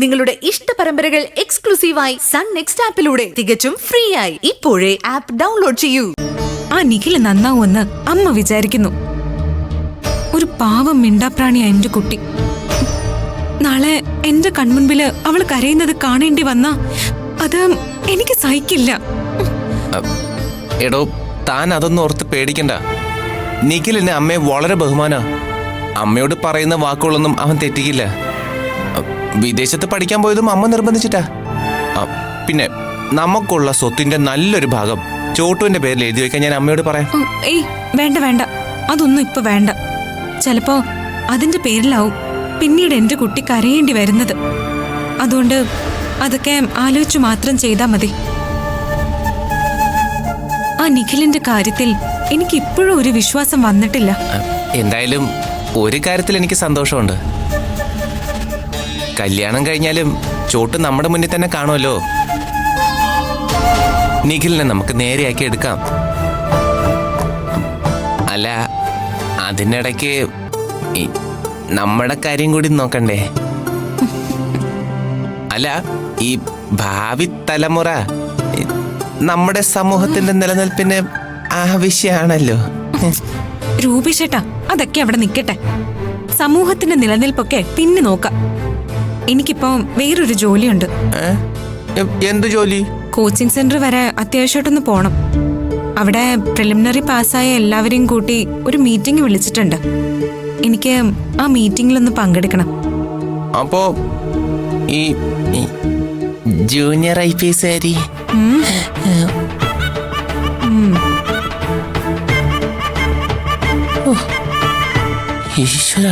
നിങ്ങളുടെ ഇഷ്ട പരമ്പരകൾ എക്സ്ക്ലൂസീവായി സൺ നെക്സ്റ്റ് ആപ്പിലൂടെ തികച്ചും ഫ്രീ ആയി ഇപ്പോഴേ ആപ്പ് ഡൗൺലോഡ് ചെയ്യൂ. ആ നിഖില് നന്നാവുമെന്ന് അമ്മ വിചാരിക്കുന്നു. ഒരു പാവം മിണ്ടാപ്രാണിയാ എന്റെ കുട്ടി. നാളെ എന്റെ കൺമുൻപില് അവൾ കരയുന്നത് കാണേണ്ടി വന്നാ അത് എനിക്ക് സഹിക്കില്ല. എടോ, താൻ അതൊന്നും ഓർത്ത് പേടിക്കണ്ട. നിഖിലിന് അമ്മയെ വളരെ ബഹുമാനാ. അമ്മയോട് പറയുന്ന വാക്കുകളൊന്നും അവൻ തെറ്റിക്കില്ല. വിദേശത്ത് പഠിക്കാൻ പോയതും അമ്മ നിർബന്ധിച്ചിട്ടാ. പിന്നെ നമുക്കുള്ള സ്വത്തിന്റെ നല്ലൊരു ഭാഗം ചോട്ടുവിന്റെ പേരിൽ എഴുതി വെക്കാൻ ഞാൻ അമ്മയോട് പറയാം. ഏയ് വേണ്ട വേണ്ട, അതൊന്നും ഇപ്പൊ വേണ്ട. ചിലപ്പോ അതിന്റെ പേരിലാവും പിന്നീട് എന്റെ കുട്ടി കരയേണ്ടി വരുന്നത്. അതുകൊണ്ട് അതൊക്കെ ആലോചിച്ചു മാത്രം ചെയ്താ മതി. ആ നിഖിലിന്റെ കാര്യത്തിൽ എനിക്ക് ഇപ്പോഴും ഒരു വിശ്വാസം വന്നിട്ടില്ല. എന്തായാലും ഒരു കാര്യത്തിൽ എനിക്ക് സന്തോഷമുണ്ട്. കല്യാണം കഴിഞ്ഞാലും ചോട്ട് നമ്മുടെ മുന്നിൽ തന്നെ കാണുമല്ലോ. നിഖിലിനെ നമുക്ക് നേരെയാക്കി എടുക്കാം. അല്ല, അതിനിടയ്ക്ക് നമ്മുടെ കാര്യം കൂടി നോക്കണ്ടേ? അല്ല, ഈ ഭാവി തലമുറ നമ്മുടെ സമൂഹത്തിന്റെ നിലനിൽപ്പിന് ആവശ്യമാണല്ലോ. രൂപേഷേട്ടാ, അതൊക്കെ അവിടെ നിൽക്കട്ടെ. സമൂഹത്തിന്റെ നിലനിൽപ്പൊക്കെ പിന്നെ നോക്കാം. എനിക്കിപ്പോ വേറൊരു ജോലിയുണ്ട്. എന്ത് ജോലി? കോച്ചിങ് സെന്റർ വരെ അത്യാവശ്യമായിട്ടൊന്ന് പോണം. അവിടെ പ്രിലിമിനറി പാസ്സായ എല്ലാവരെയും കൂട്ടി ഒരു മീറ്റിംഗ് വിളിച്ചിട്ടുണ്ട്. എനിക്ക് ആ മീറ്റിംഗിലൊന്ന് പങ്കെടുക്കണം. അപ്പോ ഈ ജൂനിയർ IPS ആരി? ഈശ്വര,